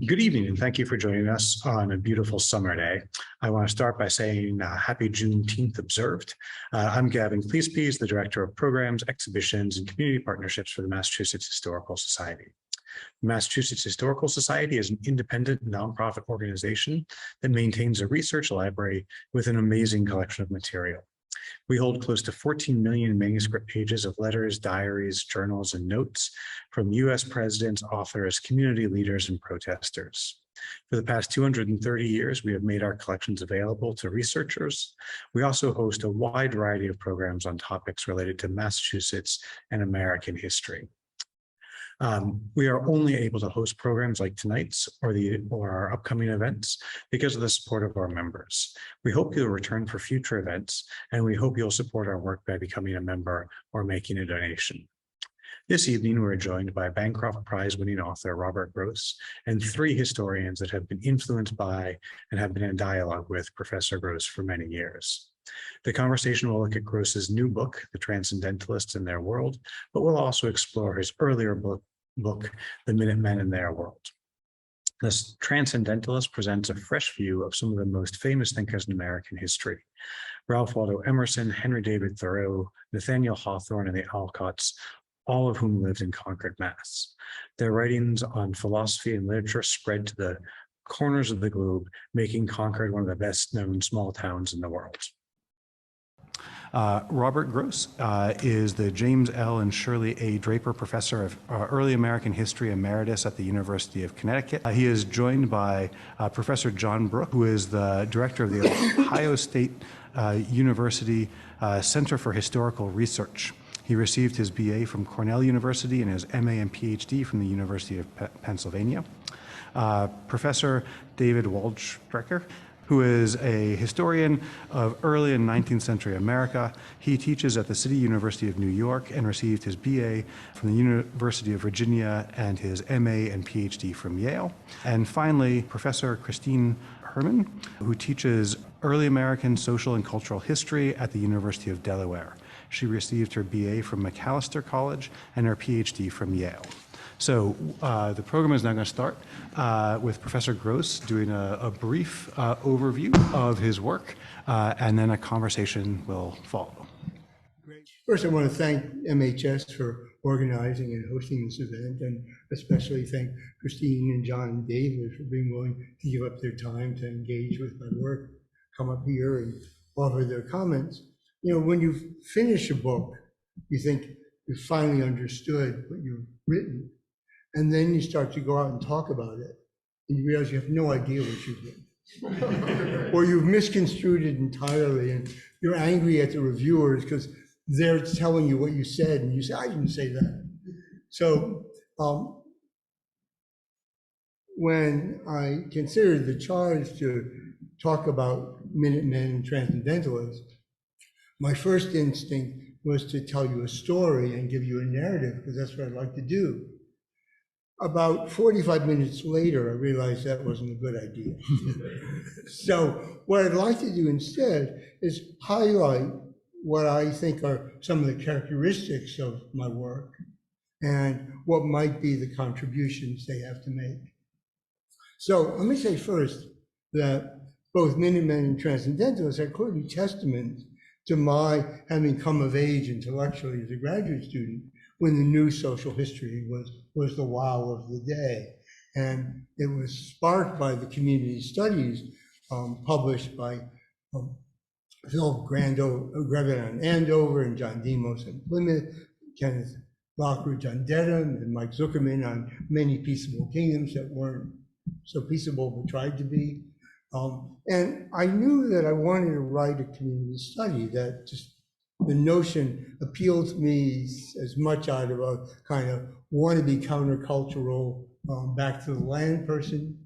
Good evening, and thank you for joining us on a beautiful summer day. I want to start by saying happy Juneteenth observed. I'm Gavin Cleespees, the Director of Programs, Exhibitions, and Community Partnerships for the Massachusetts Historical Society. The Massachusetts Historical Society is an independent nonprofit organization that maintains a research library with an amazing collection of material. We hold close to 14 million manuscript pages of letters, diaries, journals, and notes from U.S. presidents, authors, community leaders, and protesters. For the past 230 years, we have made our collections available to researchers. We also host a wide variety of programs on topics related to Massachusetts and American history. We are only able to host programs like tonight's or our upcoming events because of the support of our members. We hope you'll return for future events, and we hope you'll support our work by becoming a member or making a donation. This evening, we're joined by Bancroft Prize winning author Robert Gross and 3 historians that have been influenced by and have been in dialogue with Professor Gross for many years. The conversation will look at Gross's new book, The Transcendentalists and Their World, but we'll also explore his earlier book, The Minutemen and Their World. This Transcendentalist presents a fresh view of some of the most famous thinkers in American history. Ralph Waldo Emerson, Henry David Thoreau, Nathaniel Hawthorne, and the Alcotts, all of whom lived in Concord, Mass. Their writings on philosophy and literature spread to the corners of the globe, making Concord one of the best-known small towns in the world. Robert Gross is the James L. and Shirley A. Draper Professor of Early American History Emeritus at the University of Connecticut. He is joined by Professor John Brooke, who is the director of the Ohio State University Center for Historical Research. He received his BA from Cornell University and his MA and PhD from the University of Pennsylvania. Professor David Waldstreicher, who is a historian of early and 19th century America. He teaches at the City University of New York and received his BA from the University of Virginia and his MA and PhD from Yale. And finally, Professor Christine Heyrman, who teaches early American social and cultural history at the University of Delaware. She received her BA from Macalester College and her PhD from Yale. So the program is now going to start with Professor Gross doing a brief overview of his work, and then a conversation will follow. Great. First, I want to thank MHS for organizing and hosting this event, and especially thank Christine and John and David for being willing to give up their time to engage with my work, come up here and offer their comments. You know, when you finish a book, you think you've finally understood what you've written. And then you start to go out and talk about it, and you realize you have no idea what you've written. Or you've misconstrued it entirely, and you're angry at the reviewers because they're telling you what you said, and you say, I didn't say that. So when I considered the charge to talk about Minutemen and Transcendentalists, my first instinct was to tell you a story and give you a narrative, because that's what I'd like to do. About 45 minutes later, I realized that wasn't a good idea. So what I'd like to do instead is highlight what I think are some of the characteristics of my work and what might be the contributions they have to make. So let me say first that both Minutemen and Transcendentalists are clearly testaments to my having come of age intellectually as a graduate student when the new social history was the wow of the day. And it was sparked by the community studies published by Phil Grevin on Andover and John Demos on Plymouth, Kenneth Lockridge on Dedham, and Mike Zuckerman on many peaceable kingdoms that weren't so peaceable but tried to be. And I knew that I wanted to write a community study, that just the notion appealed to me as much out of a kind of wannabe countercultural back to the land person,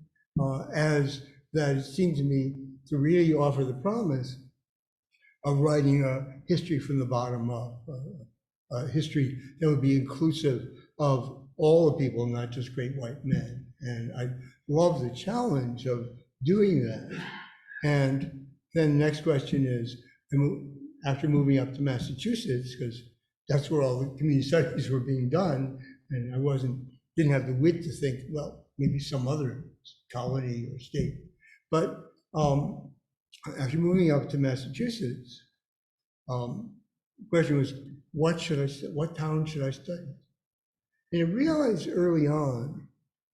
as that it seemed to me to really offer the promise of writing a history from the bottom up, a history that would be inclusive of all the people, not just great white men. And I love the challenge of doing that. And then the next question is, after moving up to Massachusetts, because that's where all the community studies were being done, and I didn't have the wit to think, well, maybe some other colony or state. But after moving up to Massachusetts, the question was, what town should I study? And I realized early on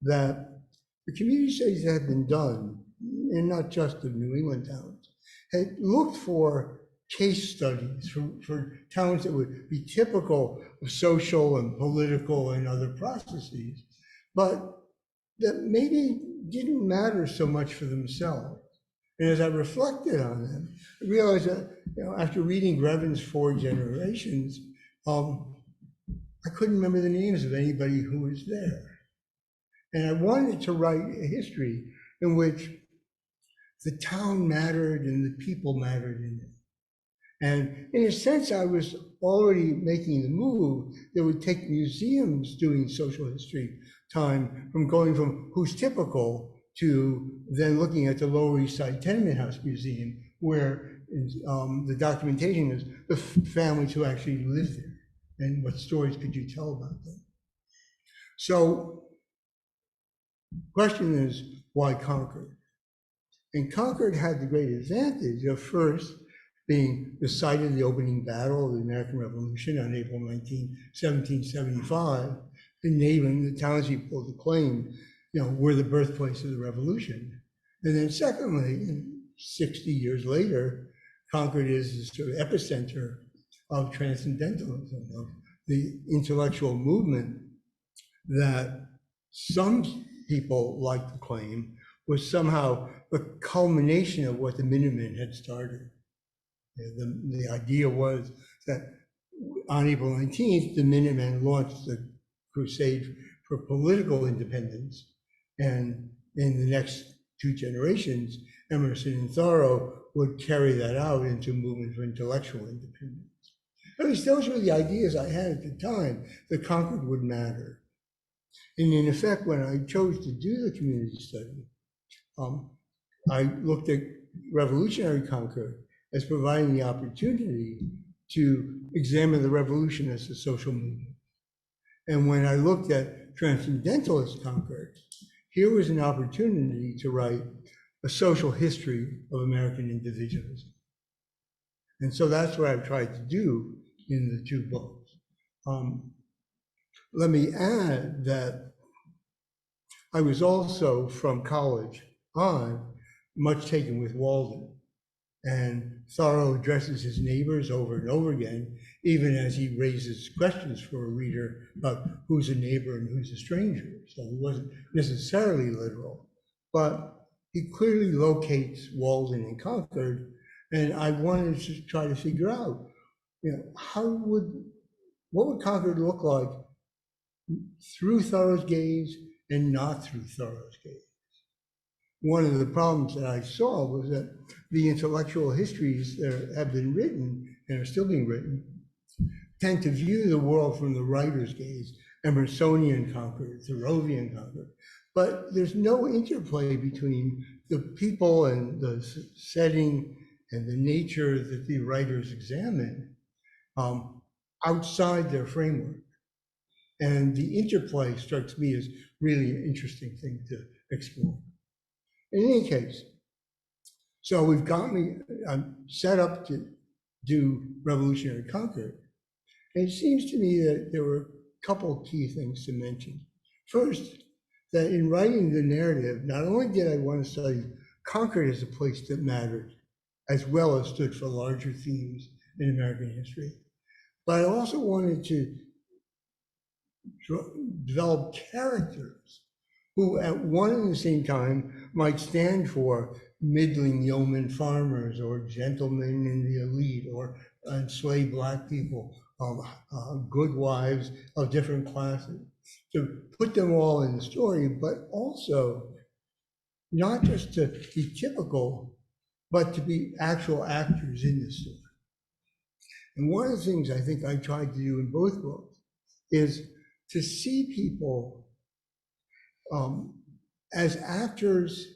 that the community studies that had been done, and not just of New England towns, had looked for case studies for towns that would be typical of social and political and other processes, but that maybe didn't matter so much for themselves. And as I reflected on them, I realized that, after reading Greven's 4 Generations, I couldn't remember the names of anybody who was there. And I wanted to write a history in which the town mattered and the people mattered in it. And in a sense, I was already making the move that would take museums doing social history time from going from who's typical to then looking at the Lower East Side Tenement House Museum, where the documentation is the families who actually lived there and what stories could you tell about them. So the question is, why Concord? And Concord had the great advantage of first being the site of the opening battle of the American Revolution on April 19, 1775, enabling the townspeople to claim, we're the birthplace of the revolution. And then secondly, 60 years later, Concord is the sort of epicenter of Transcendentalism, of the intellectual movement that some people like to claim was somehow the culmination of what the Minutemen had started. The idea was that on April 19th, the Minutemen launched the crusade for political independence. And in the next 2 generations, Emerson and Thoreau would carry that out into a movement for intellectual independence. At least those were the ideas I had at the time, that Concord would matter. And in effect, when I chose to do the community study, I looked at revolutionary Concord as providing the opportunity to examine the revolution as a social movement. And when I looked at Transcendentalist Concord, here was an opportunity to write a social history of American individualism. And so that's what I've tried to do in the 2 books. Let me add that I was also, from college on, much taken with Walden. And Thoreau addresses his neighbors over and over again, even as he raises questions for a reader about who's a neighbor and who's a stranger. So he wasn't necessarily literal, but he clearly locates Walden and Concord. And I wanted to try to figure out, what would Concord look like through Thoreau's gaze and not through Thoreau's gaze? One of the problems that I saw was that the intellectual histories that have been written and are still being written tend to view the world from the writer's gaze, Emersonian Concord, Thoreauvian Concord, but there's no interplay between the people and the setting and the nature that the writers examine outside their framework. And the interplay strikes me as really an interesting thing to explore. In any case, so I'm set up to do Revolutionary Concord. And it seems to me that there were a couple of key things to mention. First, that in writing the narrative, not only did I want to study Concord as a place that mattered, as well as stood for larger themes in American history, but I also wanted to develop characters who at one and the same time might stand for middling yeoman farmers or gentlemen in the elite or enslaved Black people, good wives of different classes, to put them all in the story, but also not just to be typical, but to be actual actors in the story. And one of the things I think I tried to do in both books is to see people as actors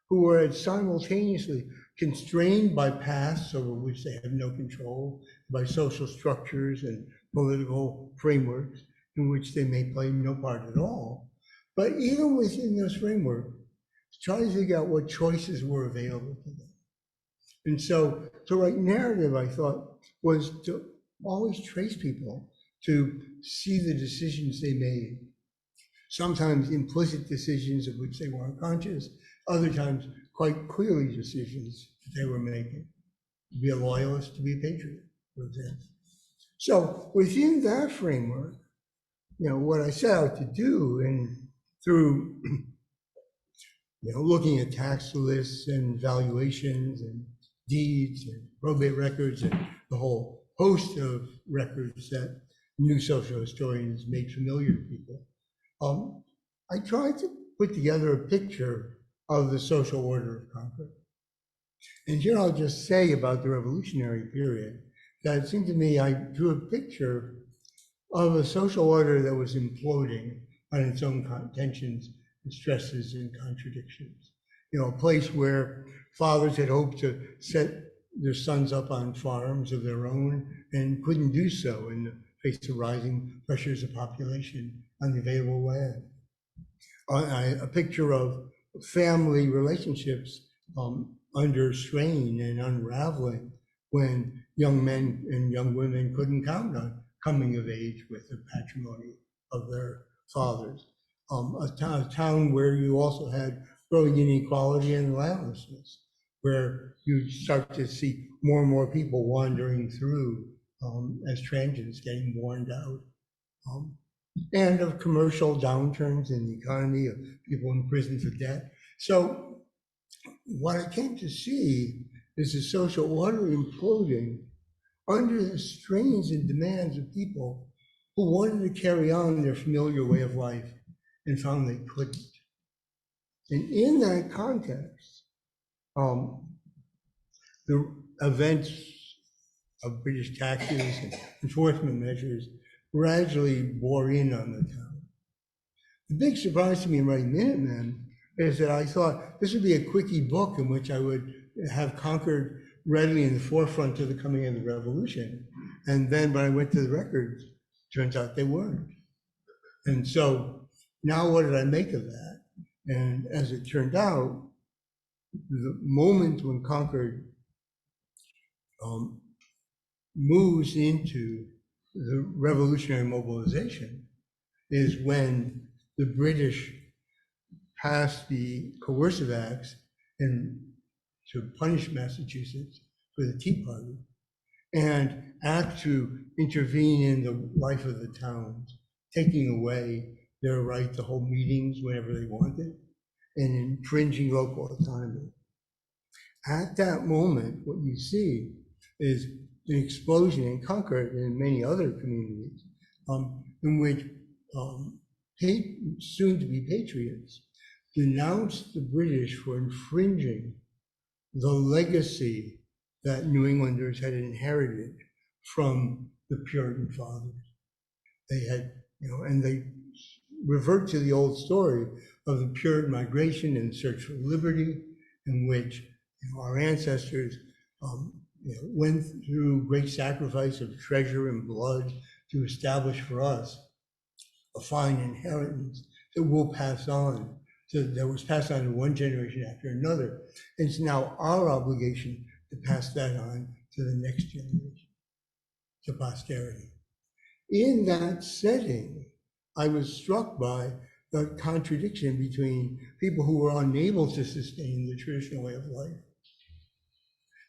who are simultaneously constrained by pasts over which they have no control, by social structures and political frameworks in which they may play no part at all, But even within this framework, try to figure out what choices were available to them. And so the right narrative, I thought, was to always trace people, to see the decisions they made. Sometimes implicit decisions of which they weren't conscious, other times quite clearly decisions that they were making. To be a loyalist, to be a patriot, for example. So within that framework, what I set out to do, and through looking at tax lists and valuations and deeds and probate records and the whole host of records that new social historians made familiar to people, I tried to put together a picture of the social order of Concord. And here I'll just say about the revolutionary period that it seemed to me I drew a picture of a social order that was imploding on its own tensions and stresses and contradictions. A place where fathers had hoped to set their sons up on farms of their own and couldn't do so in the face of rising pressures of population on the available land. A picture of family relationships under strain and unraveling when young men and young women couldn't count on coming of age with the patrimony of their fathers. A town where you also had growing inequality and landlessness, where you start to see more and more people wandering through as transients, getting worn out. And of commercial downturns in the economy, of people in prison for debt. So what I came to see is a social order imploding under the strains and demands of people who wanted to carry on their familiar way of life and found they couldn't. And in that context, the events of British taxes and enforcement measures gradually bore in on the town. The big surprise to me in writing Minutemen is that I thought this would be a quickie book in which I would have Concord readily in the forefront of the coming of the revolution. And then when I went to the records, turns out they weren't. And so now what did I make of that? And as it turned out, the moment when Concord moves into the revolutionary mobilization is when the British passed the coercive acts and to punish Massachusetts for the Tea Party and act to intervene in the life of the towns, taking away their right to hold meetings whenever they wanted and infringing local autonomy. At that moment, what you see is an explosion in Concord and in many other communities in which soon-to-be patriots denounced the British for infringing the legacy that New Englanders had inherited from the Puritan fathers. They had, and they revert to the old story of the Puritan migration and search for liberty, in which our ancestors went through great sacrifice of treasure and blood to establish for us a fine inheritance that will pass on. So that was passed on to one generation after another. And it's now our obligation to pass that on to the next generation, to posterity. In that setting, I was struck by the contradiction between people who were unable to sustain the traditional way of life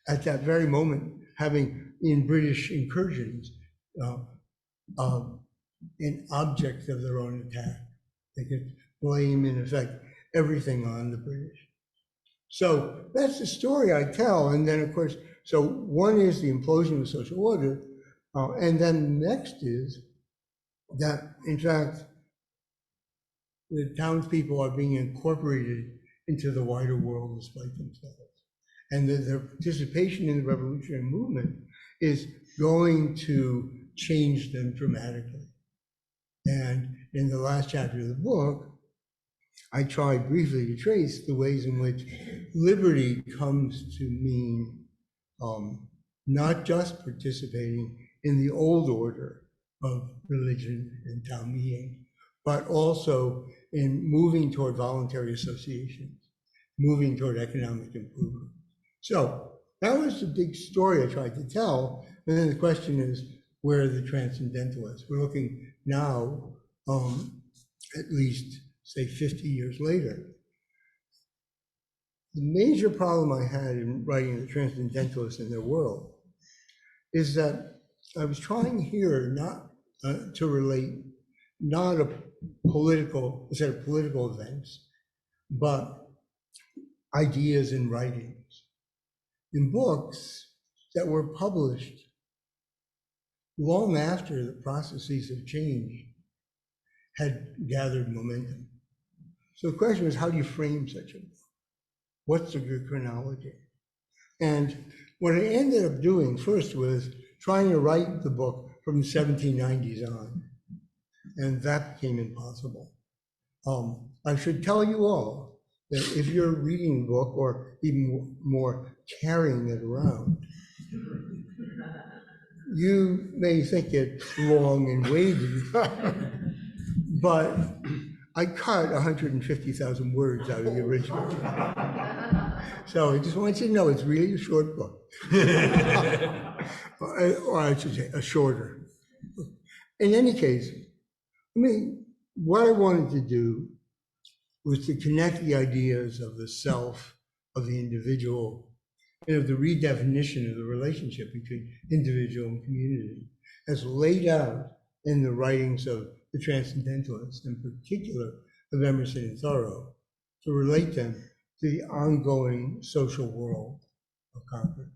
at that very moment, having in British incursions an object of their own attack. They could blame, in effect, everything on the British. So that's the story I tell. And then, of course, so one is the implosion of social order. And then next is that, in fact, the townspeople are being incorporated into the wider world despite themselves. And their participation in the revolutionary movement is going to change them dramatically. And in the last chapter of the book, I tried briefly to trace the ways in which liberty comes to mean not just participating in the old order of religion and town meeting, but also in moving toward voluntary associations, moving toward economic improvement. So that was the big story I tried to tell. And then the question is, where are the transcendentalists? We're looking now, at least, say, 50 years later. The major problem I had in writing The Transcendentalists and Their World is that I was trying here not to relate not a set of political events, but ideas and writings in books that were published long after the processes of change had gathered momentum. So the question was, how do you frame such a book? What's the good chronology? And what I ended up doing first was trying to write the book from the 1790s on, and that became impossible. I should tell you all that if you're reading the book, or even more carrying it around, you may think it's long and weighty, but I cut 150,000 words out of the original. So I just want you to know it's really a short book. Or I should say, a shorter. In any case, what I wanted to do was to connect the ideas of the self, of the individual, and of the redefinition of the relationship between individual and community, as laid out in the writings of the Transcendentalists, in particular of Emerson and Thoreau, to relate them to the ongoing social world of Concord,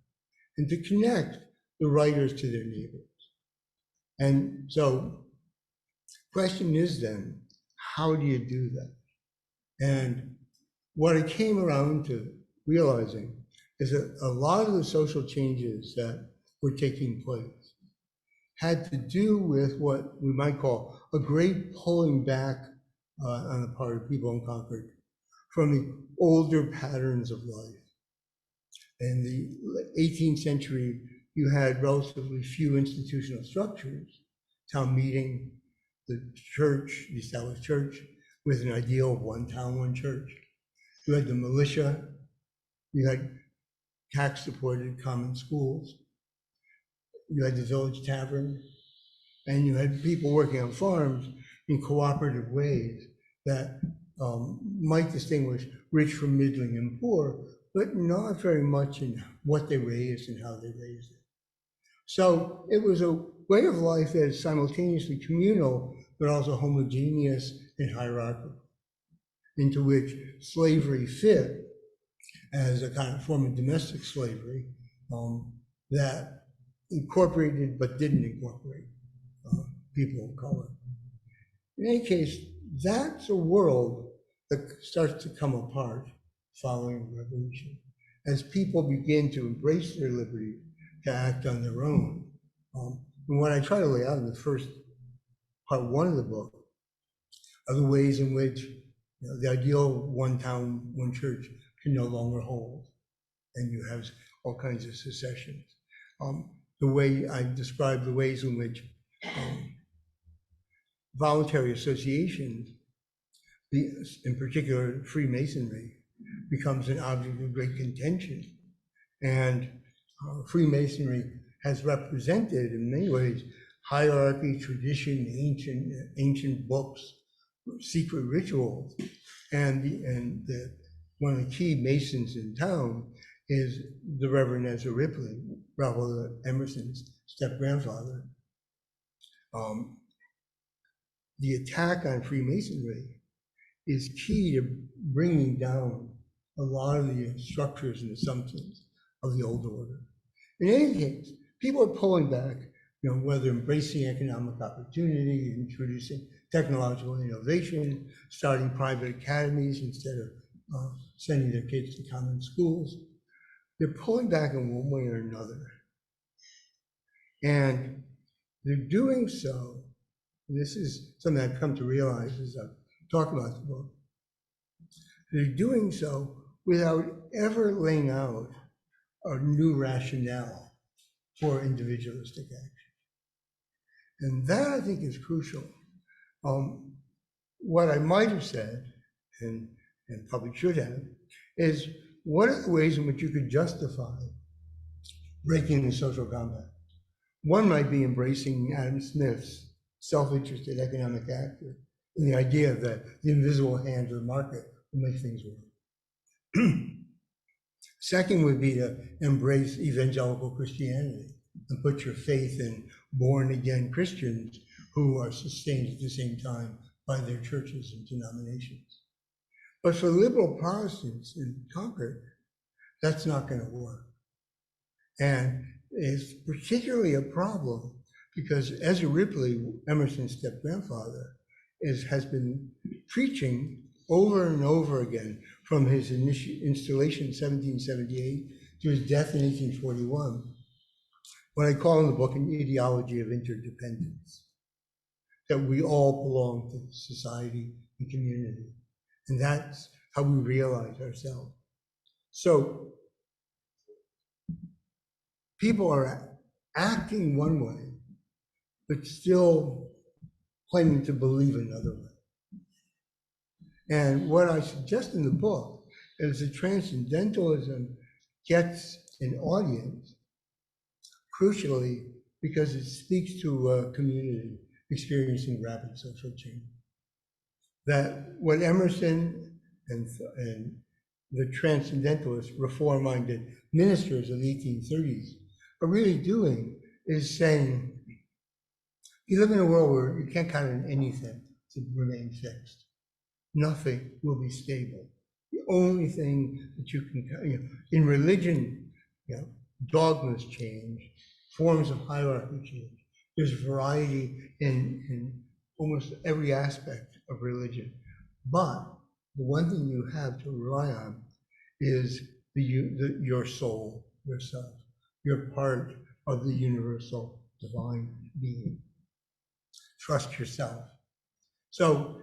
and to connect the writers to their neighbors. And so the question is then, how do you do that? And what I came around to realizing is that a lot of the social changes that were taking place had to do with what we might call a great pulling back on the part of people in Concord from the older patterns of life. In the 18th century, you had relatively few institutional structures: town meeting, the church, the established church, with an ideal of one town, one church. You had the militia, you had tax-supported common schools, you had the village tavern, and you had people working on farms in cooperative ways that might distinguish rich from middling and poor, but not very much in what they raised and how they raised it. So it was a way of life that is simultaneously communal, but also homogeneous and hierarchical, into which slavery fit as a kind of form of domestic slavery that incorporated but didn't incorporate people of color. In any case, that's a world that starts to come apart following the revolution, as people begin to embrace their liberty to act on their own. And what I try to lay out in the first part one of the book are the ways in which the ideal one town, one church can no longer hold, and you have all kinds of secessions. The way I describe the ways in which voluntary associations, in particular Freemasonry, becomes an object of great contention. And Freemasonry has represented, in many ways, hierarchy, tradition, ancient books, secret rituals. And one of the key Masons in town is the Reverend Ezra Ripley, Ralph Emerson's step-grandfather. The attack on Freemasonry is key to bringing down a lot of the structures and assumptions of the old order. In any case, people are pulling back, whether embracing economic opportunity, introducing technological innovation, starting private academies instead of sending their kids to common schools. They're pulling back in one way or another. And they're doing so, and this is something I've come to realize as I've talked about the book, they're doing so without ever laying out a new rationale for individualistic action. And that, I think, is crucial. what I might have said, and probably should have, is what are the ways in which you could justify breaking the social compact? One might be embracing Adam Smith's self-interested economic actor, and the idea that the invisible hand of the market will make things work. Second would be to embrace evangelical Christianity and put your faith in born-again Christians who are sustained at the same time by their churches and denominations. But for liberal Protestants in Concord, that's not going to work. And it's particularly a problem because Ezra Ripley, Emerson's step-grandfather, has been preaching over and over again from his installation in 1778 to his death in 1841, what I call in the book an ideology of interdependence, that we all belong to society and community. And that's how we realize ourselves. So people are acting one way, but still claiming to believe another way. And what I suggest in the book is that Transcendentalism gets an audience, crucially, because it speaks to a community experiencing rapid social change. That what Emerson and the Transcendentalist, reform-minded ministers of the 1830s are really doing is saying, you live in a world where you can't count on anything to remain fixed. Nothing will be stable. The only thing that you can, in religion, dogmas change, forms of hierarchy change. There's variety in almost every aspect of religion. But the one thing you have to rely on is your soul, yourself. You're part of the universal divine being. Trust yourself. So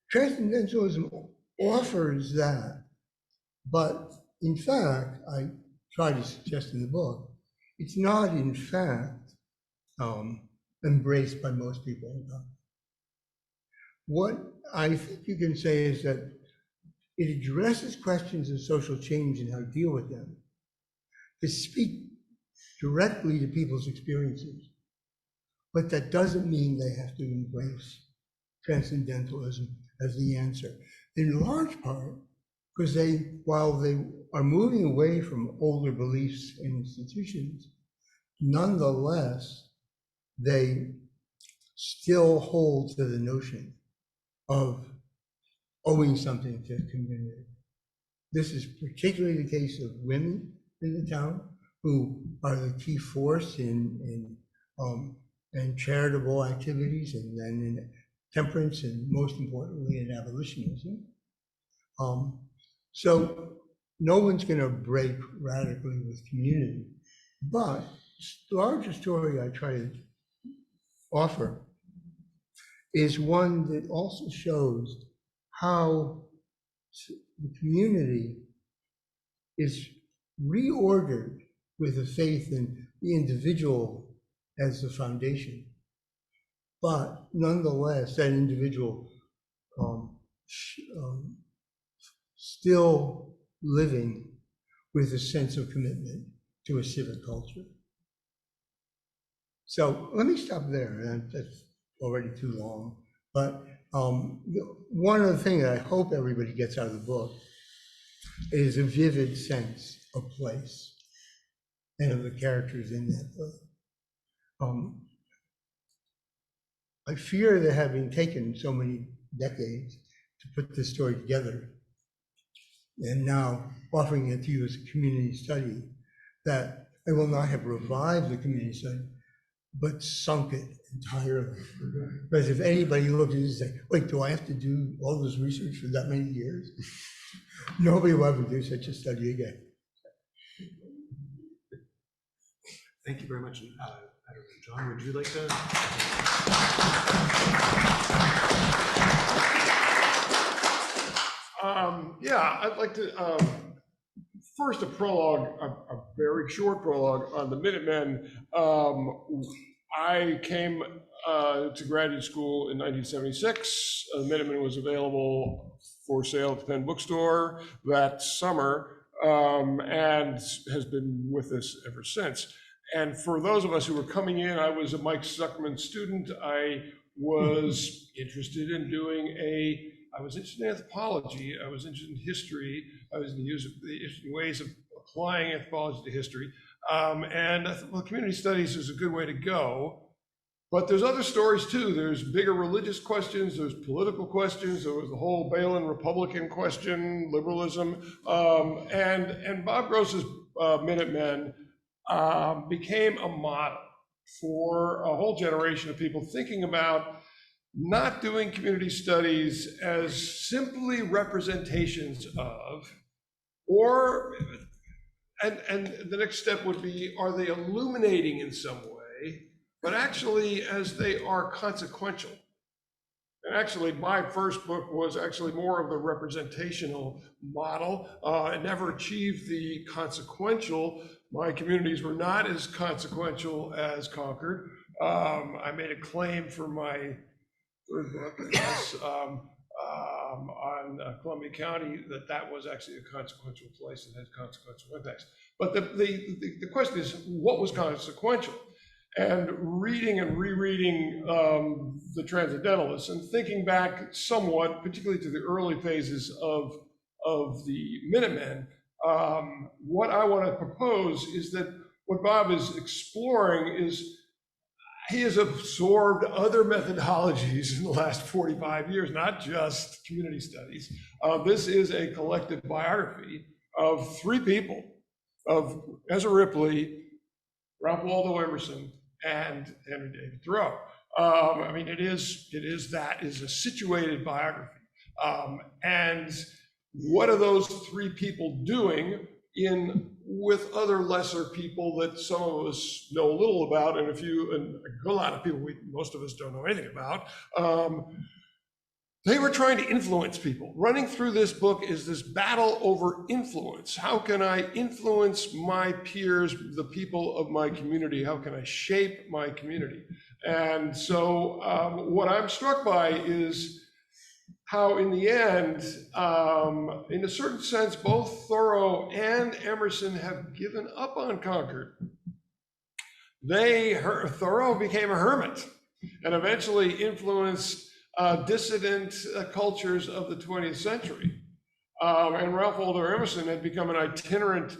Transcendentalism offers that, but in fact, I try to suggest in the book, it's not in fact embraced by most people in Concord. What I think you can say is that it addresses questions of social change and how to deal with them, to speak directly to people's experiences. But that doesn't mean they have to embrace Transcendentalism as the answer. In large part, because while they are moving away from older beliefs and institutions, nonetheless, they still hold to the notion of owing something to the community. This is particularly the case of women in the town, who are the key force in charitable activities, and then in temperance, and most importantly in abolitionism. So no one's going to break radically with community, but the larger story I try to offer is one that also shows how the community is reordered with a faith in the individual as the foundation. But nonetheless, that individual still living with a sense of commitment to a civic culture. So let me stop there. That's already too long. But one other thing that I hope everybody gets out of the book is a vivid sense of place and of the characters in that place. I fear that having taken so many decades to put this story together, and now offering it to you as a community study, that I will not have revived the community study, but sunk it entirely. Because if anybody looked at it and say, wait, do I have to do all this research for that many years? Nobody will ever do such a study again. Thank you very much. John, would you like to? Yeah, I'd like to, first a prologue, a very short prologue on the Minutemen. I came to graduate school in 1976. Minuteman was available for sale at the Penn Bookstore that summer, and has been with us ever since. And for those of us who were coming in, I was a Mike Zuckerman student. I was interested in I was interested in anthropology. I was interested in history. I was in the ways of applying anthropology to history. And I thought, well, community studies is a good way to go. But there's other stories too. There's bigger religious questions, there's political questions, there was the whole Balin Republican question, liberalism. And Bob Gross's Minutemen became a model for a whole generation of people thinking about not doing community studies as simply representations of, and the next step would be, are they illuminating in some way, but actually as they are consequential. And actually, my first book was actually more of the representational model. It never achieved the consequential. My communities were not as consequential as Concord. I made a claim for my third book, I guess, on Columbia County, that was actually a consequential place and had consequential impacts. But the question is, what was consequential? And reading and rereading the Transcendentalists and thinking back somewhat, particularly to the early phases of the Minutemen, what I want to propose is that what Bob is exploring is he has absorbed other methodologies in the last 45 years, not just community studies. This is a collective biography of three people, of Ezra Ripley, Ralph Waldo Emerson, and Henry David Thoreau. I mean, it is a situated biography. And what are those three people doing with other lesser people that some of us know a little about, and a lot of people most of us don't know anything about. They were trying to influence people. Running through this book is this battle over influence. How can I influence my peers, the people of my community? How can I shape my community? And so what I'm struck by is how in the end, in a certain sense, both Thoreau and Emerson have given up on Concord. Thoreau became a hermit and eventually influenced dissident cultures of the 20th century. And Ralph Waldo Emerson had become an itinerant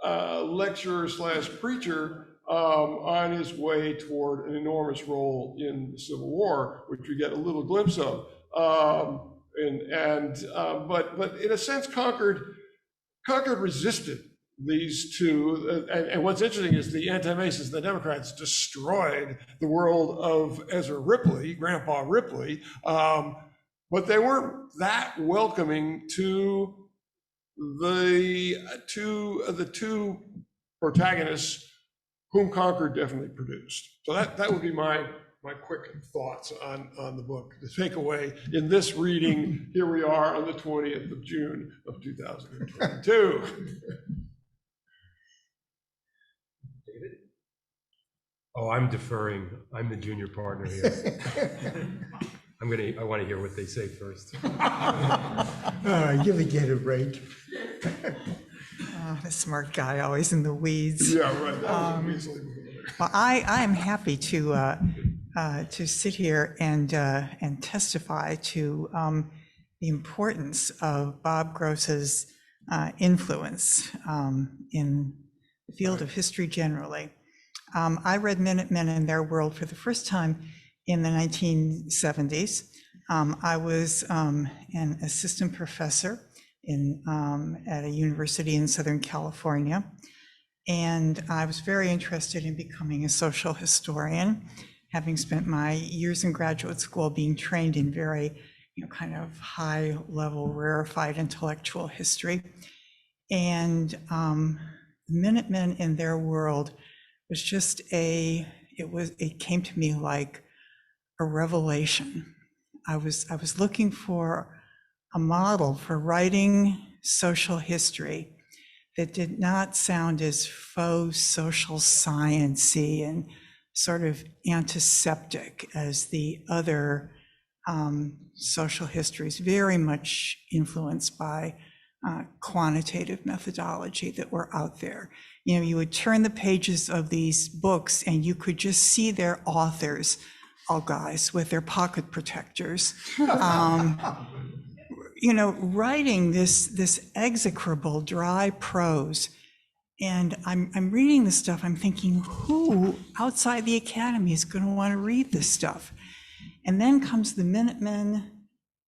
lecturer / preacher on his way toward an enormous role in the Civil War, which we get a little glimpse of. But in a sense, Concord resisted these two. And what's interesting is the anti-Masons, the Democrats, destroyed the world of Ezra Ripley, Grandpa Ripley, but they weren't that welcoming to the two protagonists whom Concord definitely produced. So that would be my quick thoughts on the book. The takeaway in this reading, here we are on the 20th of June of 2022. David? Oh, I'm deferring. I'm the junior partner here. I want to hear what they say first. Give a break. The smart guy, always in the weeds. Yeah, right. That was easily well, I am happy to sit here and testify to the importance of Bob Gross's influence in the field of history generally. I read Minutemen and Their World for the first time in the 1970s. I was an assistant professor at a university in Southern California, and I was very interested in becoming a social historian, having spent my years in graduate school being trained in very, kind of high level, rarefied intellectual history. And Minutemen in Their World was just it came to me like a revelation. I was looking for a model for writing social history that did not sound as faux social science-y and sort of antiseptic as the other social histories, very much influenced by quantitative methodology that were out there. You know, you would turn the pages of these books and you could just see their authors, all guys with their pocket protectors, you know, writing this execrable, dry prose. And I'm reading this stuff, I'm thinking, who outside the academy is going to want to read this stuff? And then comes the Minutemen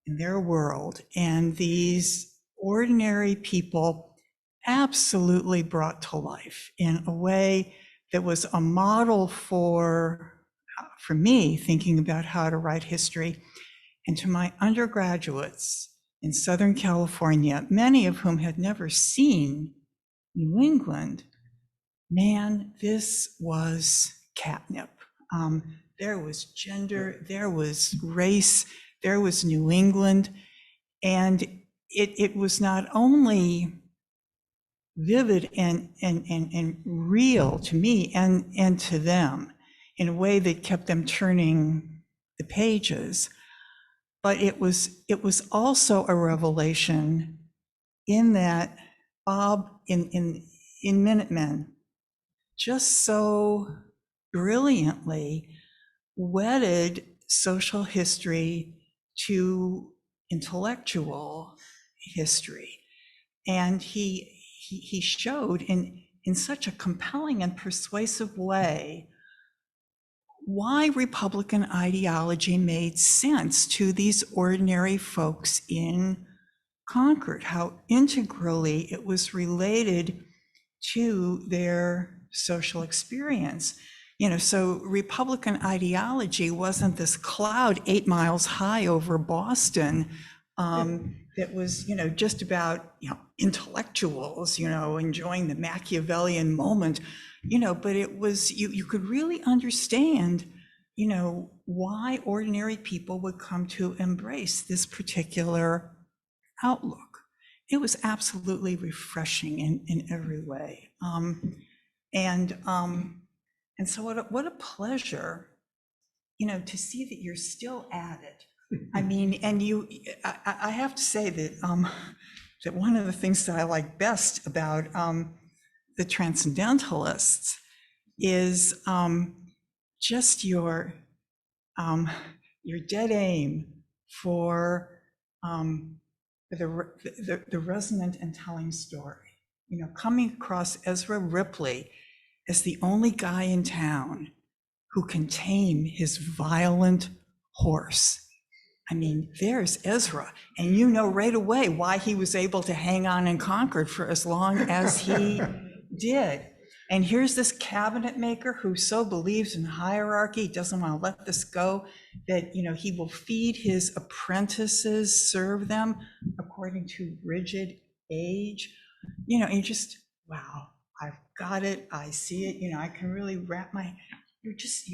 and their world, and these ordinary people absolutely brought to life in a way that was a model for me thinking about how to write history. And to my undergraduates in Southern California, many of whom had never seen New England, man, this was catnip. There was gender, there was race, there was New England, and it was not only vivid and real to me and to them in a way that kept them turning the pages, but it was also a revelation in that Bob in Minutemen just so brilliantly wedded social history to intellectual history. And he showed in such a compelling and persuasive way why Republican ideology made sense to these ordinary folks in Concord, how integrally it was related to their social experience. You know, so Republican ideology wasn't this cloud 8 miles high over Boston that was, you know, just about, you know, intellectuals, you know, enjoying the Machiavellian moment, you know, but it was, you could really understand, you know, why ordinary people would come to embrace this particular outlook. It was absolutely refreshing in every way. And so what a pleasure, you know, to see that you're still at it. I mean, and I have to say that that one of the things that I like best about the Transcendentalists is just your dead aim for the resonant and telling story. You know, coming across Ezra Ripley as the only guy in town who can tame his violent horse. I mean, there's Ezra, and you know right away why he was able to hang on in Concord for as long as he did. And here's this cabinet maker who so believes in hierarchy, doesn't want to let this go, that, you know, he will feed his apprentices, serve them according to rigid age. You know, and you just, wow, I've got it, I see it, you know, I can really wrap my, you're just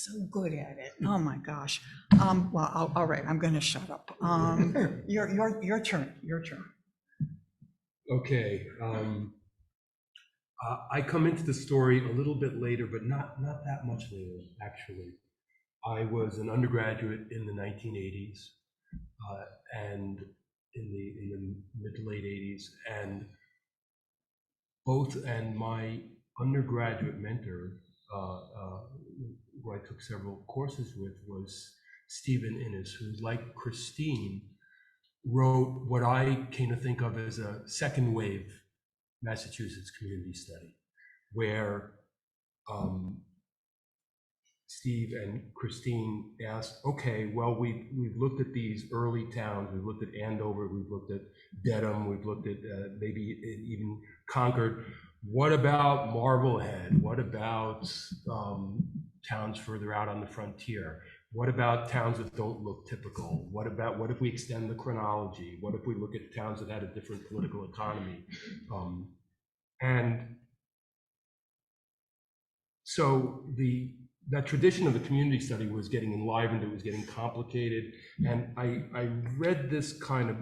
so good at it. Oh my gosh. Well, all right, I'm gonna shut up. Your turn. Okay. I come into the story a little bit later, but not that much later, actually. I was an undergraduate in the 1980s and in the mid to late 80s, and my undergraduate mentor, who I took several courses with, was Stephen Innes, who, like Christine, wrote what I came to think of as a second wave Massachusetts community study, where Steve and Christine asked, okay, well, we've looked at these early towns, we've looked at Andover, we've looked at Dedham, we've looked at maybe even Concord. What about Marblehead? What about towns further out on the frontier? What about towns that don't look typical? What if we extend the chronology? What if we look at towns that had a different political economy? And so the that tradition of the community study was getting enlivened, it was getting complicated, and I read this kind of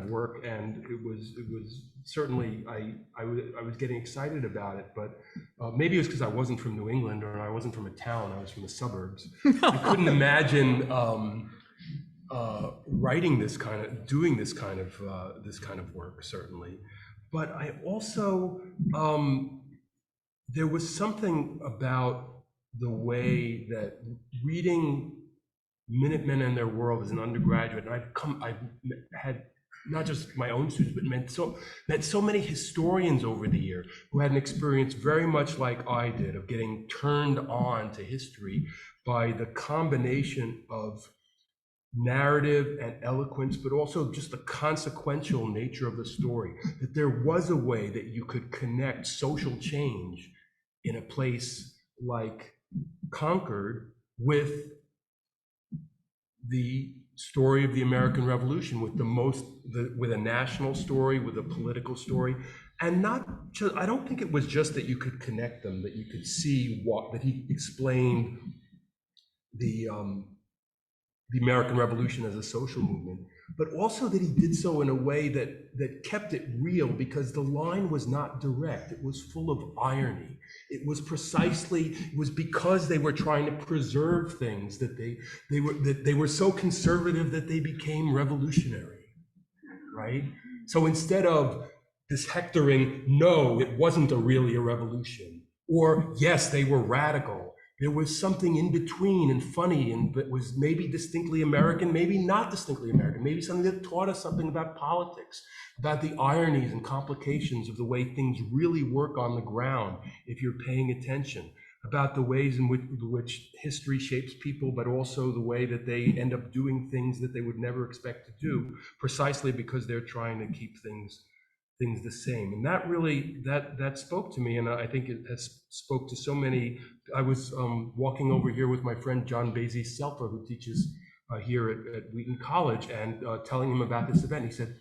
work, and it was certainly I was getting excited about it, but maybe it was because I wasn't from New England, or I wasn't from a town, I was from the suburbs. I couldn't imagine writing doing this kind of work, certainly. But I also there was something about the way that reading Minutemen and Their World as an undergraduate, and I had not just my own students, but met so many historians over the year who had an experience very much like I did of getting turned on to history by the combination of narrative and eloquence, but also just the consequential nature of the story, that there was a way that you could connect social change in a place like Concord with the story of the American Revolution, with a national story, with a political story, and not just, I don't think it was just that you could connect them, that you could see that he explained the American Revolution as a social movement, but also that he did so in a way that kept it real, because the line was not direct. It was full of irony. It was because they were trying to preserve things that they were so conservative that they became revolutionary, right? So instead of this hectoring, no, it wasn't really a revolution, or yes, they were radical, there was something in between and funny, and that was maybe distinctly American, maybe not distinctly American, maybe something that taught us something about politics, about the ironies and complications of the way things really work on the ground if you're paying attention, about the ways in which history shapes people, but also the way that they end up doing things that they would never expect to do, precisely because they're trying to keep things the same. And that really, that spoke to me, and I think it has spoke to so many. I was walking over here with my friend John Basie-Selfer, who teaches here at Wheaton College, and telling him about this event. He said,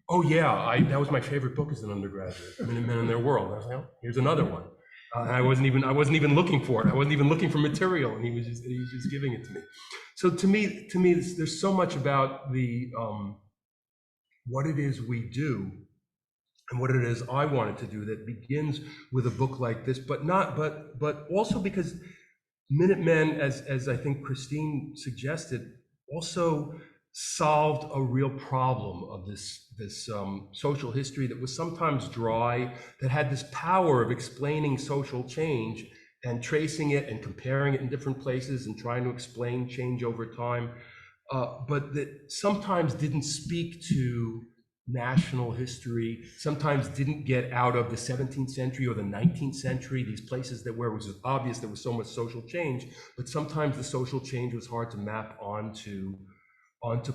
oh yeah, that was my favorite book as an undergraduate, Minutemen and Their World. And I was like, oh, here's another one. And I wasn't even looking for it. I wasn't even looking for material, and he was just giving it to me. So to me, there's so much about the what it is we do, and what it is I wanted to do, that begins with a book like this, but also because Minutemen, as I think Christine suggested, also solved a real problem of this social history that was sometimes dry, that had this power of explaining social change and tracing it and comparing it in different places and trying to explain change over time, but that sometimes didn't speak to national history, sometimes didn't get out of the 17th century or the 19th century, these places where it was obvious there was so much social change, but sometimes the social change was hard to map onto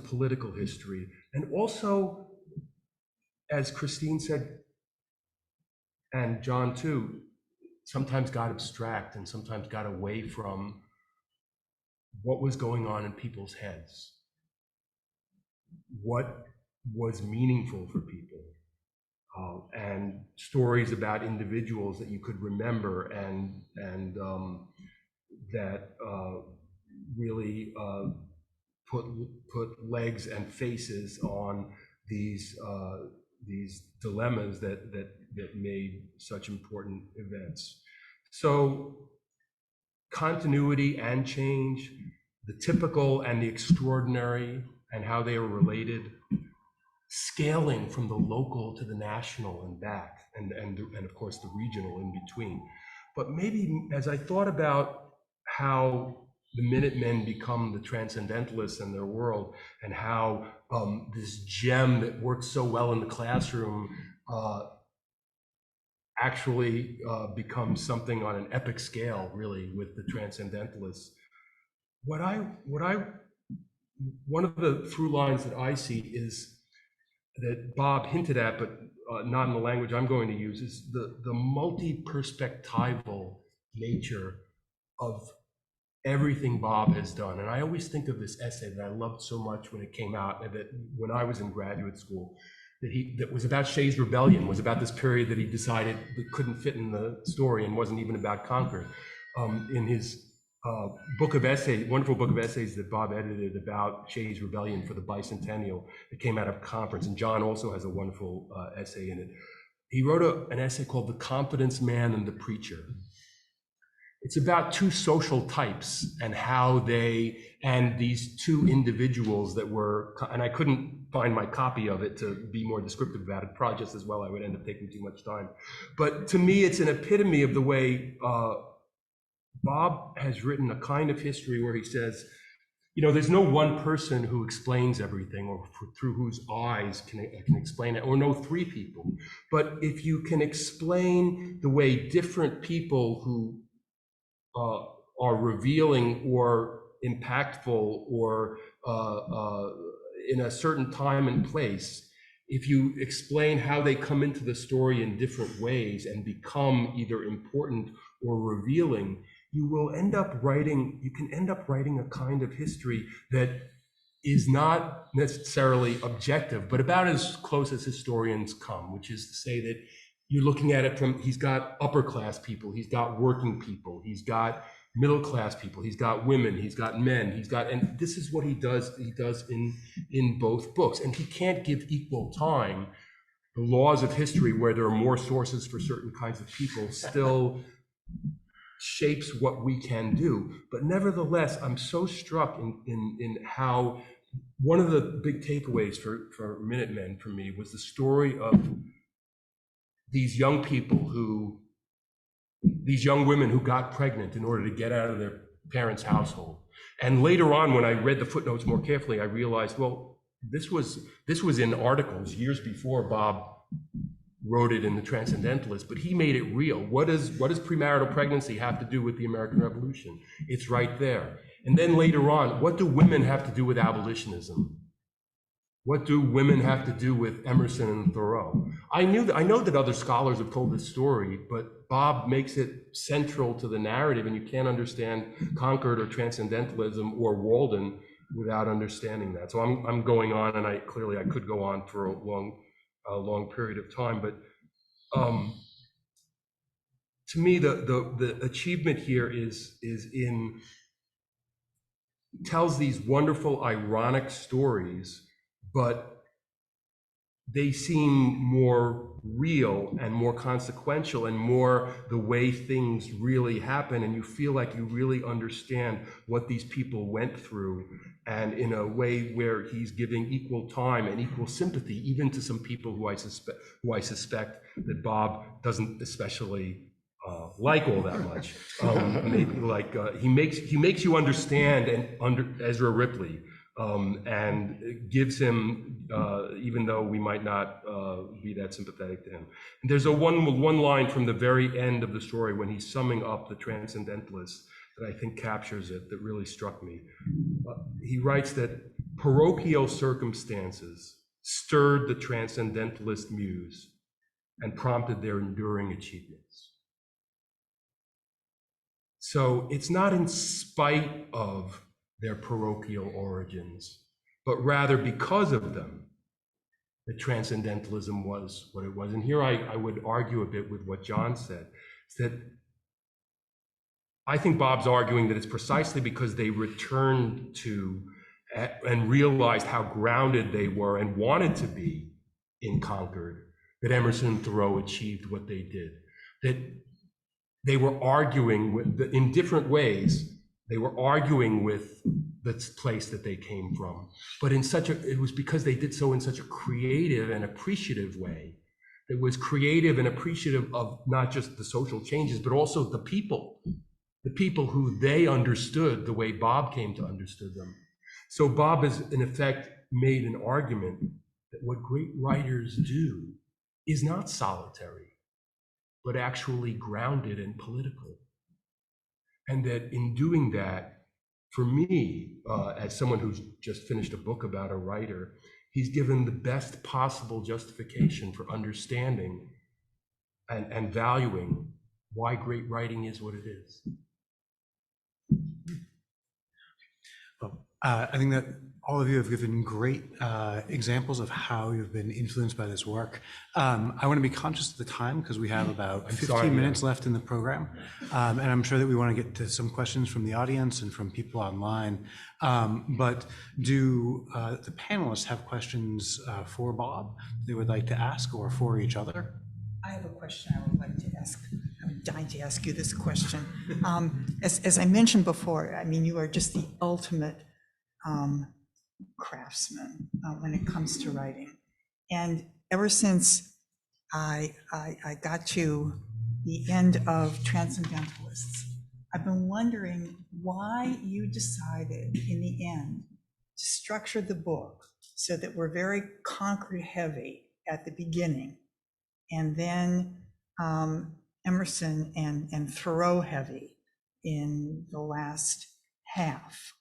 political history. And also, as Christine said, and John too, sometimes got abstract and sometimes got away from what was going on in people's heads, what was meaningful for people, and stories about individuals that you could remember and that really put legs and faces on these dilemmas that made such important events. So continuity and change, the typical and the extraordinary, and how they are related, scaling from the local to the national and back, and of course the regional in between. But maybe as I thought about how the Minutemen become the Transcendentalists and Their World, and how this gem that works so well in the classroom actually becomes something on an epic scale, really, with the Transcendentalists. One of the through lines that I see is that Bob hinted at, but not in the language I'm going to use, is the multi-perspectival nature of everything Bob has done. And I always think of this essay that I loved so much when it came out, and that when I was in graduate school, that was about Shays' Rebellion, was about this period that he decided that couldn't fit in the story and wasn't even about Concord. In his book of essays, wonderful book of essays that Bob edited about Shays' Rebellion for the bicentennial that came out of a conference. And John also has a wonderful essay in it. He wrote an essay called The Confidence Man and the Preacher. It's about two social types and how and these two individuals that were, and I couldn't find my copy of it to be more descriptive about it, probably just as well I would end up taking too much time. But to me, it's an epitome of the way Bob has written a kind of history where he says, you know, there's no one person who explains everything or through whose eyes can explain it, or no three people. But if you can explain the way different people who are revealing or impactful or in a certain time and place, if you explain how they come into the story in different ways and become either important or revealing, you can end up writing a kind of history that is not necessarily objective, but about as close as historians come, which is to say that you're looking at it from, he's got upper class people, he's got working people, he's got middle class people, he's got women, he's got men, and this is what he does in both books. And he can't give equal time. The laws of history, where there are more sources for certain kinds of people, still shapes what we can do. But nevertheless, I'm so struck in how one of the big takeaways for Minutemen for me was the story of these young women who got pregnant in order to get out of their parents' household. And later on, when I read the footnotes more carefully, I realized, well, this was in articles years before Bob wrote it in the Transcendentalists, but he made it real. What does premarital pregnancy have to do with the American Revolution? It's right there. And then later on, what do women have to do with abolitionism? What do women have to do with Emerson and Thoreau? I know that other scholars have told this story, but Bob makes it central to the narrative, and you can't understand Concord or Transcendentalism or Walden without understanding that. So I'm going on, and I could go on for a long period of time, but to me, the achievement here tells these wonderful ironic stories, but they seem more real and more consequential and more the way things really happen, and you feel like you really understand what these people went through, and in a way where he's giving equal time and equal sympathy even to some people who I suspect that Bob doesn't especially like all that much. He makes you understand Ezra Ripley. And gives him, even though we might not be that sympathetic to him. And there's one line from the very end of the story when he's summing up the Transcendentalists that I think captures it, that really struck me. He writes that parochial circumstances stirred the Transcendentalist muse and prompted their enduring achievements. So it's not in spite of their parochial origins, but rather because of them, that Transcendentalism was what it was. And here I would argue a bit with what John said, is that I think Bob's arguing that it's precisely because they returned to and realized how grounded they were and wanted to be in Concord, that Emerson and Thoreau achieved what they did. That they were arguing in different ways. They were arguing with the place that they came from, but it was because they did so in such a creative and appreciative way. It was creative and appreciative of not just the social changes, but also the people who they understood the way Bob came to understand them. So Bob has, in effect, made an argument that what great writers do is not solitary, but actually grounded and political. And that in doing that, for me, as someone who's just finished a book about a writer, he's given the best possible justification for understanding and valuing why great writing is what it is. I think that all of you have given great examples of how you've been influenced by this work. I want to be conscious of the time because we have about 15 minutes left in the program. And I'm sure that we want to get to some questions from the audience and from people online. But do the panelists have questions for Bob they would like to ask, or for each other? I have a question I would like to ask. I'm dying to ask you this question. As I mentioned before, I mean, you are just the ultimate craftsman when it comes to writing. And ever since I got to the end of Transcendentalists, I've been wondering why you decided in the end to structure the book so that we're very Concord heavy at the beginning, and then Emerson and Thoreau heavy in the last half.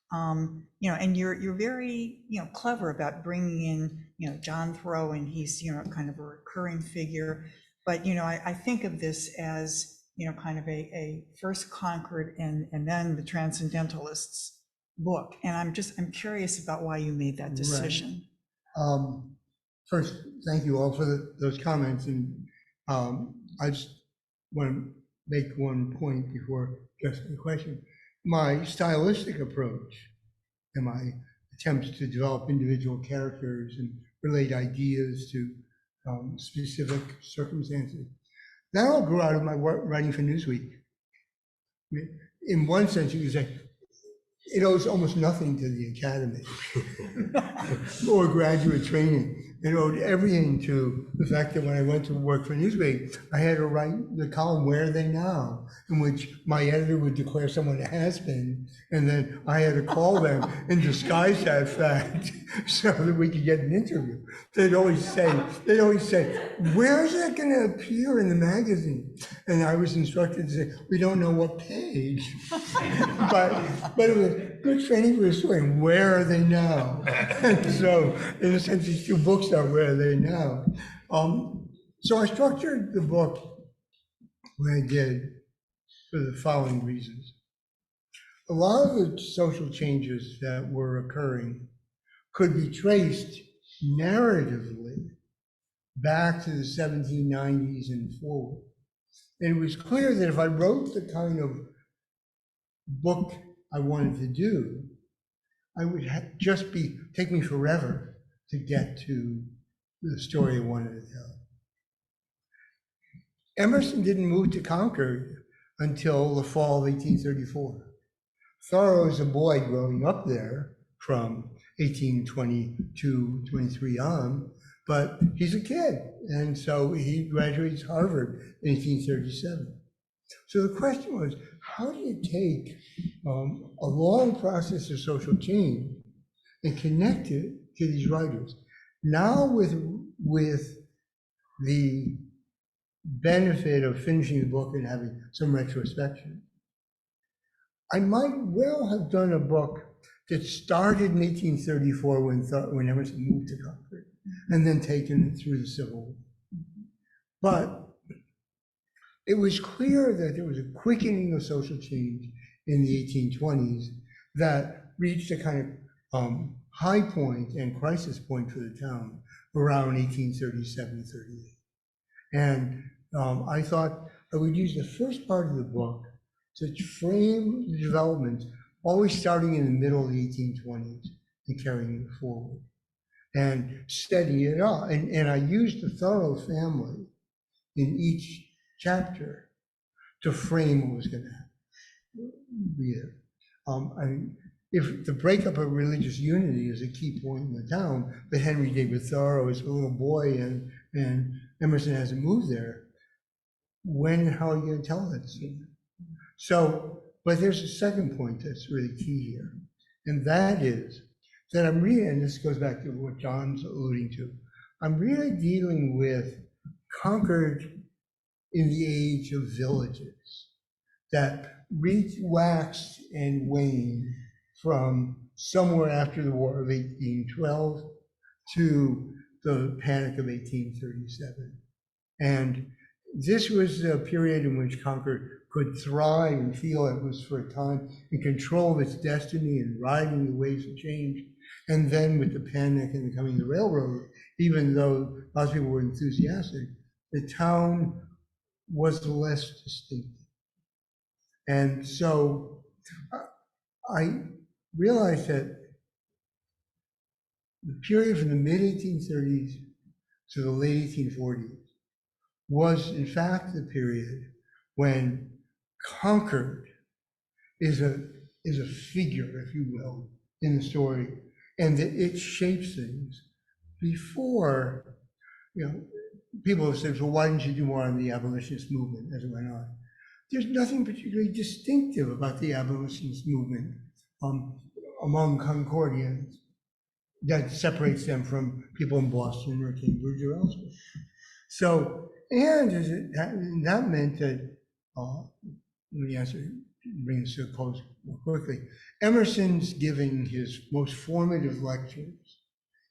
You know, and you're very, you know, clever about bringing in, you know, John Thoreau, and he's, you know, kind of a recurring figure. But, you know, I think of this as, you know, kind of a first Concord and then the Transcendentalists book. And I'm curious about why you made that decision. Right. First, thank you all for those comments. And I just want to make one point before addressing the question. My stylistic approach and my attempts to develop individual characters and relate ideas to specific circumstances, that all grew out of my work writing for Newsweek. I mean, in one sense, you could say it owes almost nothing to the academy or graduate training. It owed everything to the fact that when I went to work for Newsweek, I had to write the column "Where Are They Now?" in which my editor would declare someone a has-been, and then I had to call them and disguise that fact so that we could get an interview. They'd always say, "Where is that going to appear in the magazine?" And I was instructed to say, "We don't know what page." but it was good training for a story. Where are they now? And so, in a sense, these two books are Where Are They Now? So I structured the book the way I did for the following reasons. A lot of the social changes that were occurring could be traced narratively back to the 1790s and forward. And it was clear that if I wrote the kind of book I wanted to do, I would just take me forever to get to the story I wanted to tell. Emerson didn't move to Concord until the fall of 1834. Thoreau is a boy growing up there from 1822, 23 on, but he's a kid. And so he graduates Harvard in 1837. So the question was, how do you take a long process of social change and connect it to these writers? Now with the benefit of finishing the book and having some retrospection, I might well have done a book that started in 1834 when Emerson moved to Concord, and then taken it through the Civil War. But it was clear that there was a quickening of social change in the 1820s that reached a kind of high point and crisis point for the town around 1837-38. And I thought I would use the first part of the book to frame the development, always starting in the middle of the 1820s and carrying it forward and steady it up. And I used the Thoreau family in each chapter to frame what was going to be there. I mean, if the breakup of religious unity is a key point in the town, but Henry David Thoreau is a little boy and Emerson hasn't moved there, when and how are you going to tell that story? So, but there's a second point that's really key here, and that is that I'm really, and this goes back to what John's alluding to, I'm really dealing with Concord in the age of villages that waxed and waned from somewhere after the War of 1812 to the Panic of 1837. And this was a period in which Concord could thrive and feel it was for a time in control of its destiny and riding the waves of change. And then with the panic and the coming of the railroad, even though lots of people were enthusiastic, the town was less distinctive. And so I realized that the period from the mid-1830s to the late 1840s was in fact the period when Concord is a figure, if you will, in the story, and that it shapes things. Before, people have said, well, why didn't you do more on the abolitionist movement as it went on? There's nothing particularly distinctive about the abolitionist movement among Concordians that separates them from people in Boston or Cambridge or elsewhere. So, and that meant that, let me bring this to a close more quickly. Emerson's giving his most formative lectures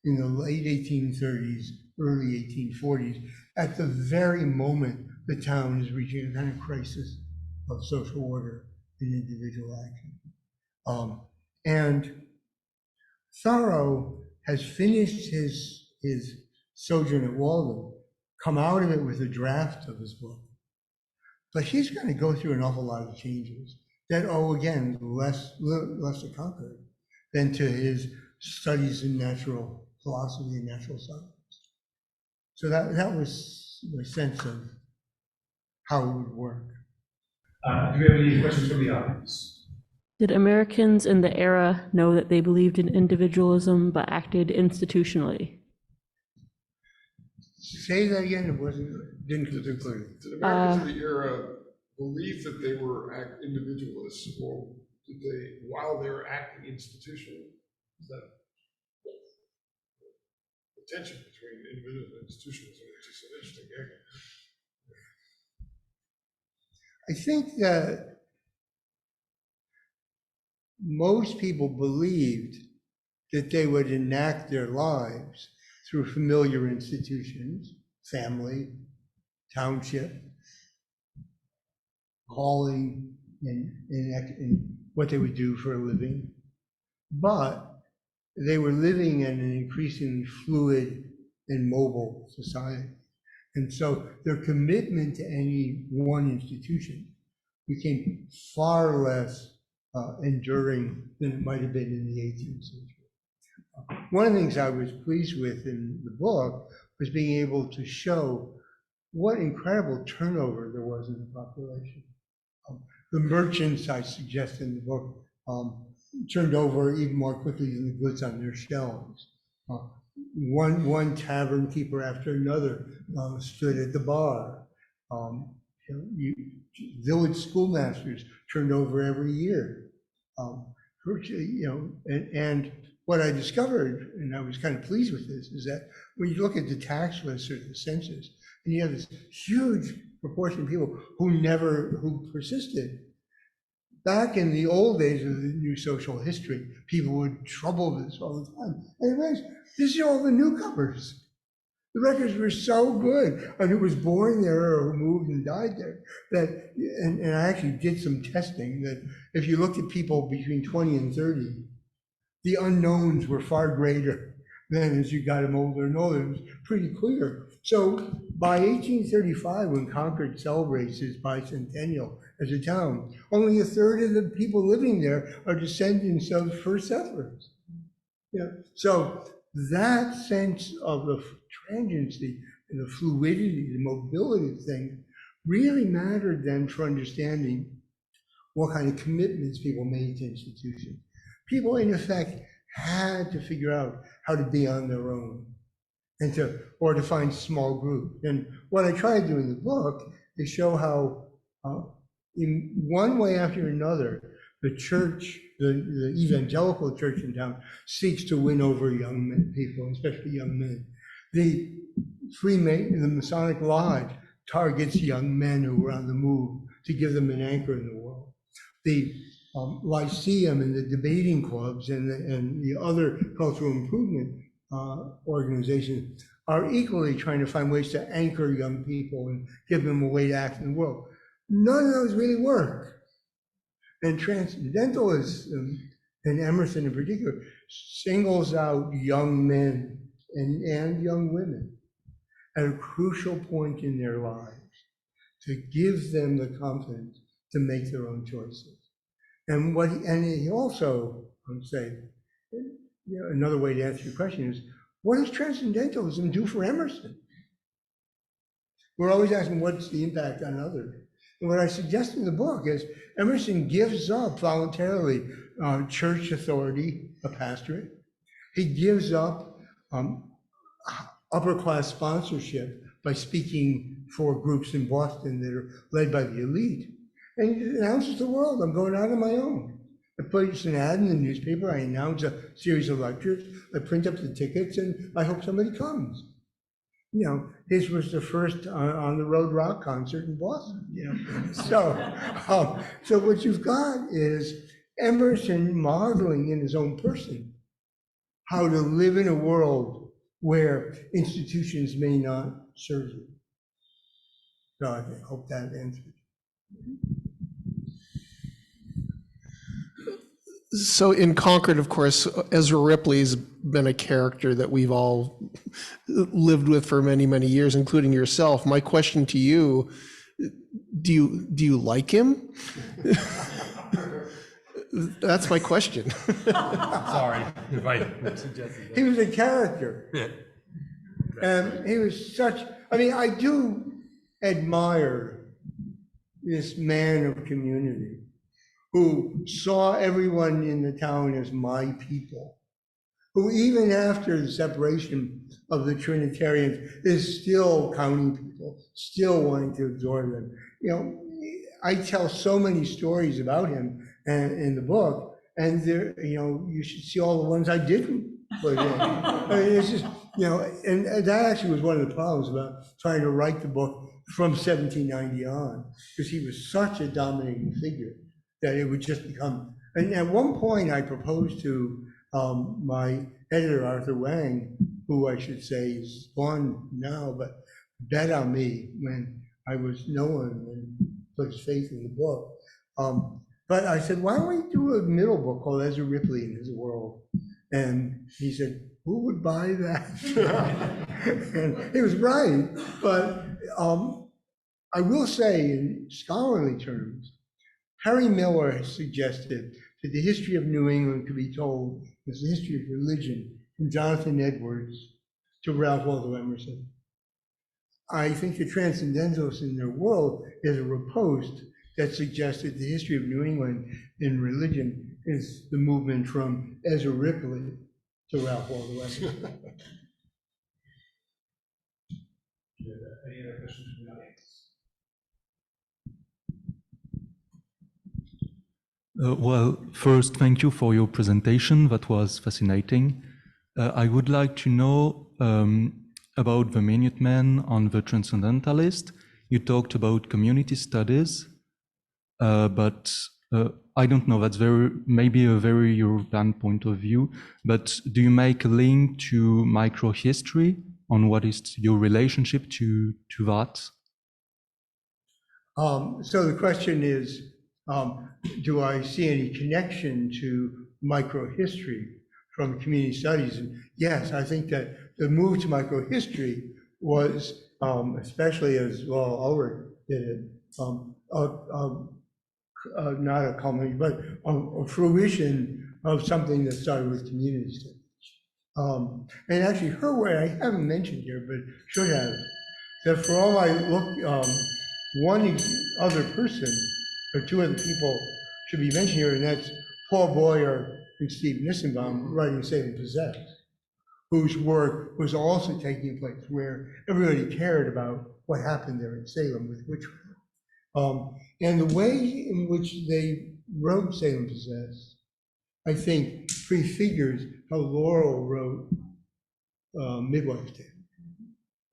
in the late 1830s, early 1840s, at the very moment the town is reaching a kind of crisis of social order and individual action. And Thoreau has finished his sojourn at Walden, come out of it with a draft of his book. But he's going to go through an awful lot of changes that owe, again, less to Concord than to his studies in natural philosophy and natural science. So that was my sense of how it would work. Do we have any questions from the audience? Did Americans in the era know that they believed in individualism but acted institutionally? Say that again. Didn't come through clearly. Did Americans of the era believe that they were individualists, or did they, while they were acting institutionally? Is that the tension between individual and institutionalism, which is an interesting area? I think that most people believed that they would enact their lives through familiar institutions, family, township, calling, and what they would do for a living. But they were living in an increasingly fluid and mobile society. And so their commitment to any one institution became far less enduring than it might have been in the 18th century. One of the things I was pleased with in the book was being able to show what incredible turnover there was in the population. The merchants, I suggest in the book, turned over even more quickly than the goods on their shelves. One tavern keeper after another stood at the bar. Village schoolmasters turned over every year. And what I discovered, and I was kind of pleased with this, is that when you look at the tax list or the census, and you have this huge proportion of people who persisted. Back in the old days of the new social history, people would trouble this all the time. Anyways, these are all the newcomers. The records were so good, and who was born there or who moved and died there, that, and I actually did some testing, that if you looked at people between 20 and 30, the unknowns were far greater than as you got them older and older. It was pretty clear. So by 1835, when Concord celebrates its bicentennial as a town, only a third of the people living there are descendants of first settlers. So that sense of the transiency and the fluidity, the mobility of things really mattered then for understanding what kind of commitments people made to institutions. People, in effect, had to figure out how to be on their own and to find small groups. And what I try to do in the book is show how, in one way after another, the church, the evangelical church in town, seeks to win over young men, people, especially young men. The Masonic Lodge targets young men who are on the move to give them an anchor in the world. The Lyceum and the debating clubs and the other cultural improvement organizations are equally trying to find ways to anchor young people and give them a way to act in the world. none of those really work. And Transcendentalism, and Emerson in particular, singles out young men and young women at a crucial point in their lives to give them the confidence to make their own choices. And he also, I would say, another way to answer your question is, what does Transcendentalism do for Emerson? We're always asking, what's the impact on others? And what I suggest in the book is Emerson gives up voluntarily church authority, a pastorate. He gives up upper-class sponsorship by speaking for groups in Boston that are led by the elite. And he announces to the world, I'm going out on my own. I place an ad in the newspaper, I announce a series of lectures, I print up the tickets, and I hope somebody comes. His was the first on-the-road rock concert in Boston, So what you've got is Emerson modeling in his own person how to live in a world where institutions may not serve you. So I hope that answers. So in Concord, of course, Ezra Ripley's been a character that we've all lived with for many, many years, including yourself. My question to you, do you like him? That's my question. Sorry if I suggested that. He was a character. Yeah. And he was I do admire this man of community who saw everyone in the town as my people, who even after the separation of the Trinitarians is still counting people, still wanting to absorb them. I tell so many stories about him in the book, and you should see all the ones I didn't put in. It's just, and that actually was one of the problems about trying to write the book from 1790 on, because he was such a dominating figure that it would just become, and at one point I proposed to my editor, Arthur Wang, who I should say is gone now, but bet on me when I was no one and put his faith in the book. But I said, why don't we do a middle book called Ezra Ripley and His World? And he said, who would buy that? And he was right, but I will say in scholarly terms, Harry Miller has suggested that the history of New England could be told as the history of religion from Jonathan Edwards to Ralph Waldo Emerson. I think the Transcendentalists in Their World is a riposte that suggests that the history of New England in religion is the movement from Ezra Ripley to Ralph Waldo Emerson. Any other questions from the audience? Well, first, thank you for your presentation. That was fascinating. I would like to know about the Minutemen on the Transcendentalist. You talked about community studies, but I don't know, that's maybe a very European point of view, but do you make a link to microhistory on what is your relationship to that? So the question is, do I see any connection to microhistory from community studies? And yes, I think that the move to microhistory was, especially as Ulrich did it, not a culmination, but a fruition of something that started with community studies. And actually her way, I haven't mentioned here, but should have, that for all I look, one other person, or two other people should be mentioned here, and that's Paul Boyer and Steve Nissenbaum writing Save and Possess, whose work was also taking place where everybody cared about what happened there in Salem with witchcraft. And the way in which they wrote Save and Possess, I think, prefigures how Laurel wrote Midwife's Tale,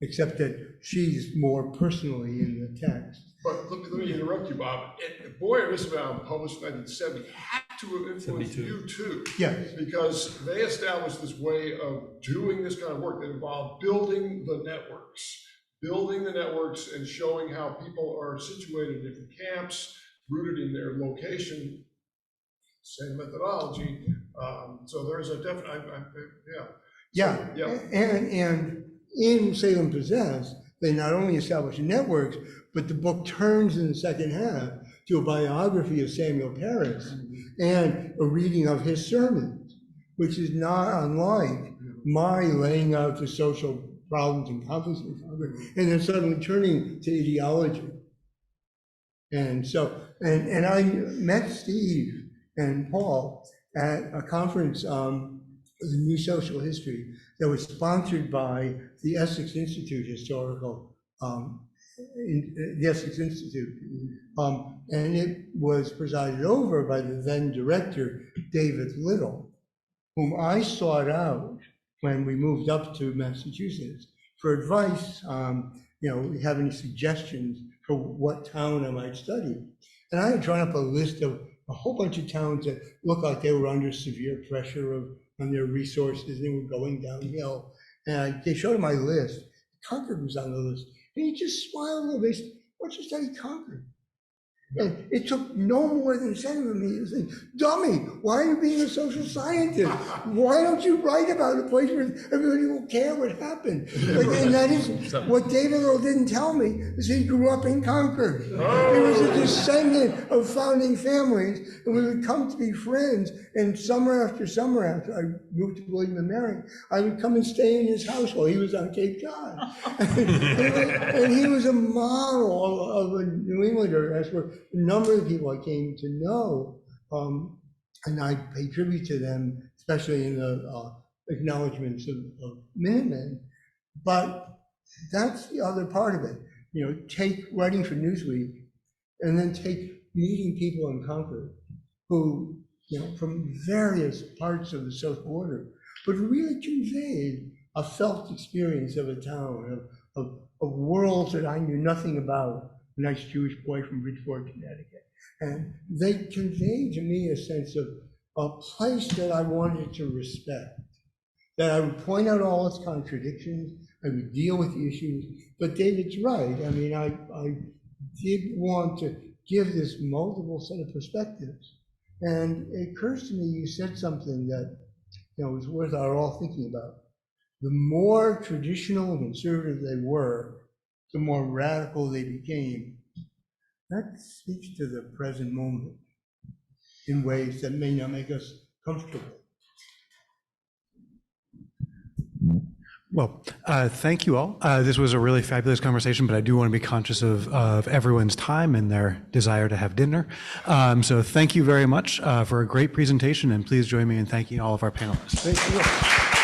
except that she's more personally in the text. But let me interrupt you, Bob. Boyer and Nissenbaum, published in 1970, had to have influenced you too. Yes. Because they established this way of doing this kind of work that involved building the networks, building the networks and showing how people are situated in different camps, rooted in their location, same methodology. So there's a definite, Yeah, yeah. and in Salem Possessed, they not only establish networks, but the book turns in the second half to a biography of Samuel Parris and a reading of his sermons, which is not unlike my laying out the social problems and conflicts in Congress, and then suddenly turning to ideology. And so, and I met Steve and Paul at a conference, the New Social History, that was sponsored by the Essex Institute Historical, the Essex Institute. And it was presided over by the then director, David Little, whom I sought out when we moved up to Massachusetts for advice, you know, have any suggestions for what town I might study. And I had drawn up a list of a whole bunch of towns that looked like they were under severe pressure on their resources, they were going downhill. And they showed him my list. Concord was on the list. And he just smiled a little bit. He said, why don't you study Concord? And it took no more than a second of me to say, dummy, why are you being a social scientist? Why don't you write about a place where everybody will care what happened? And that is what David Little didn't tell me, is he grew up in Concord. He was a descendant of founding families, and we would come to be friends. And summer after I moved to William and Mary, I would come and stay in his house while he was on Cape Cod. And he was a model of a New Englander, as were a number of people I came to know, and I pay tribute to them, especially in the acknowledgements of Minutemen. But that's the other part of it. You know, take writing for Newsweek, and then take meeting people in Concord who, you know, from various parts of the social order, but really conveyed a felt experience of a town, of worlds that I knew nothing about. A nice Jewish boy from Bridgeport, Connecticut. And they conveyed to me a sense of a place that I wanted to respect, that I would point out all its contradictions, I would deal with the issues, but David's right. I mean, I did want to give this multiple set of perspectives. And it occurs to me, you said something that, you know, was worth our all thinking about. The more traditional and conservative they were, the more radical they became. That speaks to the present moment in ways that may not make us comfortable. Well, thank you all. This was a really fabulous conversation, but I do want to be conscious of everyone's time and their desire to have dinner. So thank you very much for a great presentation, and please join me in thanking all of our panelists. Thank you.